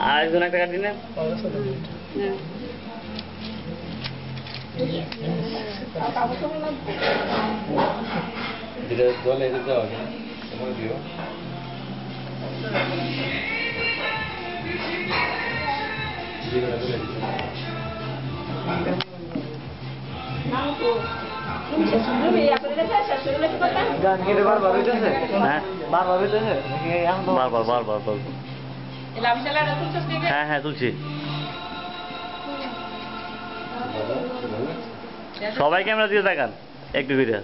আরেকজন একটা কাটি না জলে যাওয়া সময় দিও হ্যাঁ হ্যাঁ তুলছি সবাই ক্যামেরা দিয়ে দেখান একটু করে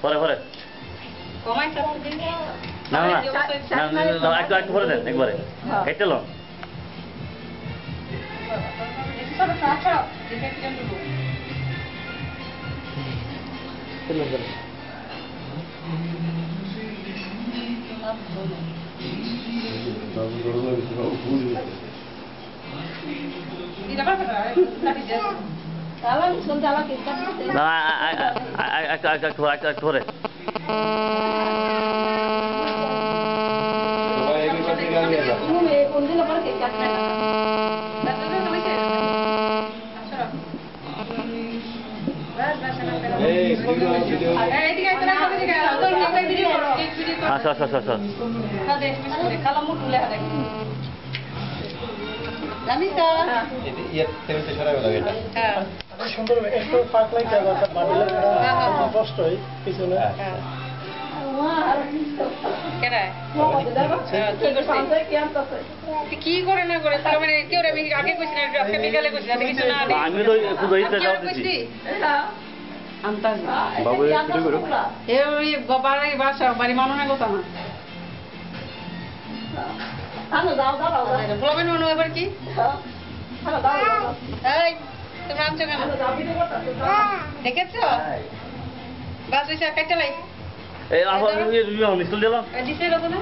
পরে পরে না না একটু একটু করে দেন একবারে কেটে লো একটু করে আচ্ছা আচ্ছা আচ্ছা আচ্ছা সুন্দর একটু ফাঁক লাগে কষ্ট হয় পিছনে কি করে না করে মানে কেউ আগে কইছি না আজকে বিকালে কইছি না কিছু না আমি তো খুব ইচ্ছা যাচ্ছি বাবু শুরু করো এই বাড়ি বাসা বাড়ি মাননের কথা না বলবেন মনে এবার কি এই তোমরা আনছো কেন দেখেছো বাস হয়েছে একটা লাই এই আবার মিস্কুল দিলাম দিছে লোক না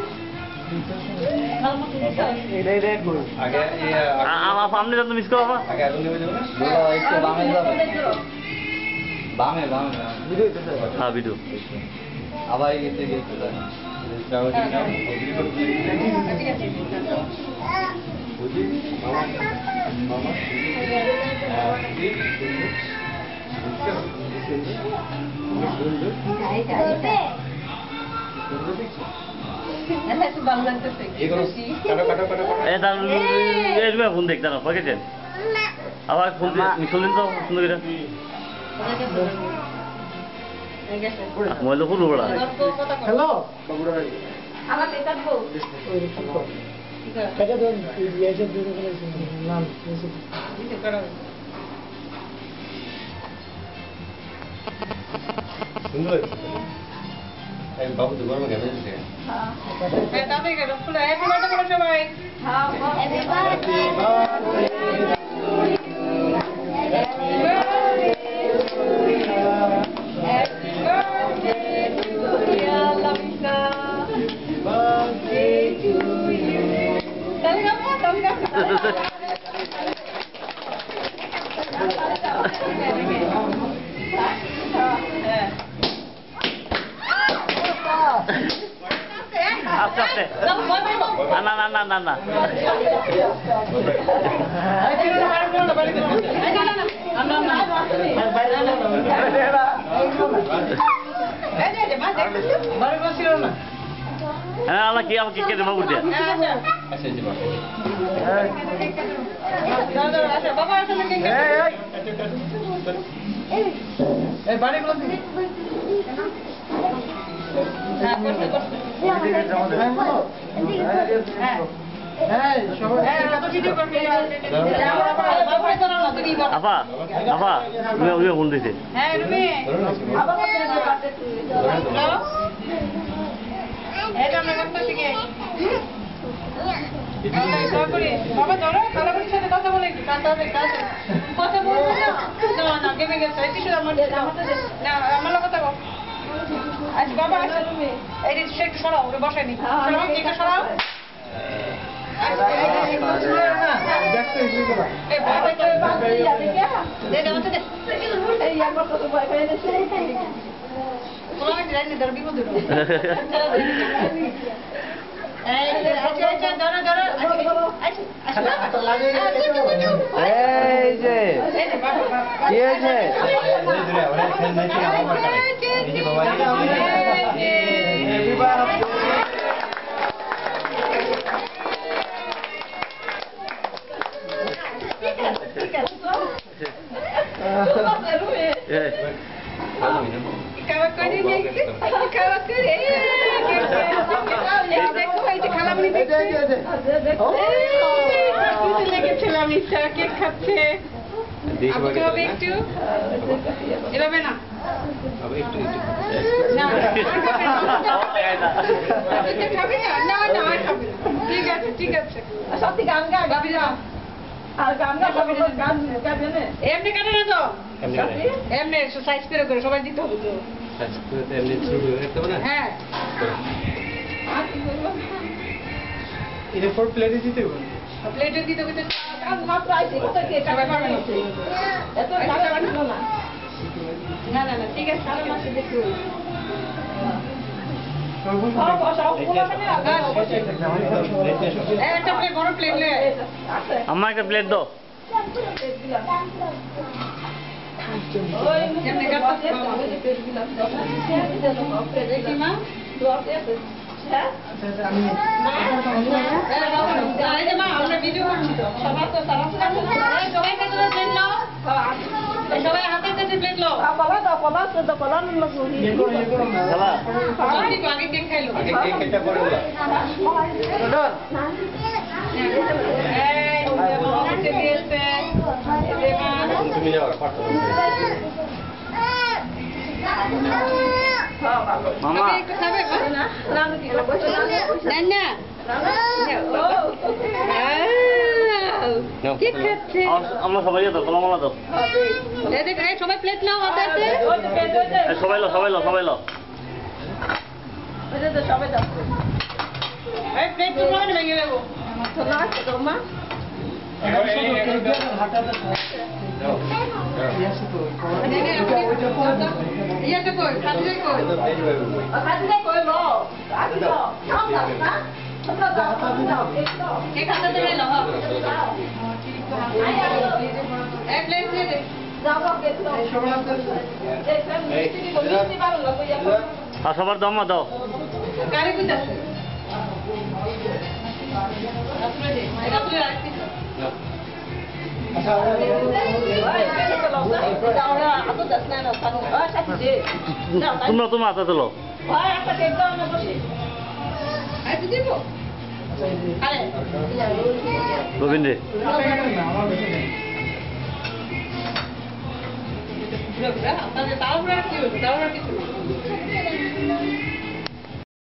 আপনি তো মিস করো হ্যাঁ ভিডিও আবার এতে গেছে ফোন দেখতে না পাকেছেন আবার ফোন মিশল দিন তো সুন্দর মোবাইল খুব বড় হ্যালো সুন্দর বাবু তো গরমে গেছে আস্তে আস্তে না না না না না হ্যাঁ আল্লাহ কি আমাকে কে দেবো বুঝতে আপা আপা তুমি ফোন দিছে এটা আমরা করতেছি কি দোয়া করি। বাবা ধরো, কালামণির সাথে কথা বলে একটু, কাছে হবে, কাছে। কথা বলবো না? না, না, ঘেমে গেছে। এই টিস্যু আমার দিতে দাও। না, আমার লগে থাকো। আচ্ছা, বাবা আসো তুমি। এই টিস্যু একটু সরাও, ওরে বসাই নি। সরাও, কেকটা সরাও। আচ্ছা, এই দেখতে এসে গেল এই বাবা একটু দে, দে, আমাকে দে। পোলাপান রাইনি, ধরো, বিপদ হইলো। এই যে, আচ্ছা, আচ্ছা, ধরো, ধরো। আচ্ছা, আচ্ছা, আচ্ছা। এই যে এই যে, বাবা, বাবা। কি হয়েছে? ওরা খেল নাই ছিল আমার কাছে এই যে বাবা খাওয়া করে দেখছি, খাওয়া করে। এই দেখো, এই যে খালামণি দেখছে। খুশি লেগেছিলাম, ইচ্ছা কেক খাচ্ছে। আপুকে হবে একটু? এভাবে না। না, আপনি তো খাবে না? না, না, আর খাবে না। ঠিক আছে, ঠিক আছে। সত্যি গান গা ভাবি যাও। আর গান গা গান গাবে না এমনি কাটে না তো? এমনি সাইজ করে করে সবাই দিতে হবে তো। এমনি শুরু করতে হবে না হ্যাঁ। এটা ফর প্লেটে দিতে হবে প্লেটে দিতে হবে তো। গান মাত্র আইছে কত কে সবাই পাবে না। এত টাকা লাগলো না না, না, না, ঠিক আছে। আর মাসে দেখো সব সব গুলো মানে এই একটা প্লেট, বড় প্লেট লে। আছে আম্মা একটা প্লেট দাও। ওই এমনি কাটতে দেখি মা। হ্যাঁ আমি এই যে মা, আমরা ভিডিও করছি তো। সবাই তো সালাম সালাম। এই সবাই কাছে প্লেট নাও। এই সবাই হাতের কাছে প্লেট নাও। কলা দাও কলা তো কলা না করি খেলা আগে আগে কেক খাইলো। আগে কেক কেটে পরে বলা এই মামা কেটে দিয়েছে। এই মা। তুমি যাও পারতো মামা আপনি একটু খাবে মা? না না কি বসে না, না। কেক খাচ্ছে। আমরা সবাই দাও, কলামলা দাও। এই দেখ, এই সবাই প্লেট নাও হাতে হাতে। এই সবাই লো, সবাই লো, সবাই লো। সবাই দাও এই প্লেট তো মানে ভেঙে দেবো। তো না তো মা হাঁটাতে যাও ইয়েটা কই, খাদ্যে কই। খাদিলে কইলো আদিলো খাও না তোমরা দাও দাও দাও কেক হাতে ধরে নাও। এই প্লেট দিয়ে দে। যাও কে দাও এই ফ্যামিলি কমিটি ভালো লাগবে আর সবার দাও, আম্মা দাও। গাড়ি কইতাছে। রাত্রে দে। রাত্রে রাখছি। তোমরা তোমার হাতে তোলো। আইতে দিব? আরে রবীন্দ্র তাহলে তাড়াহুড়া কি হলো? তাড়াহুড়া কিছু না।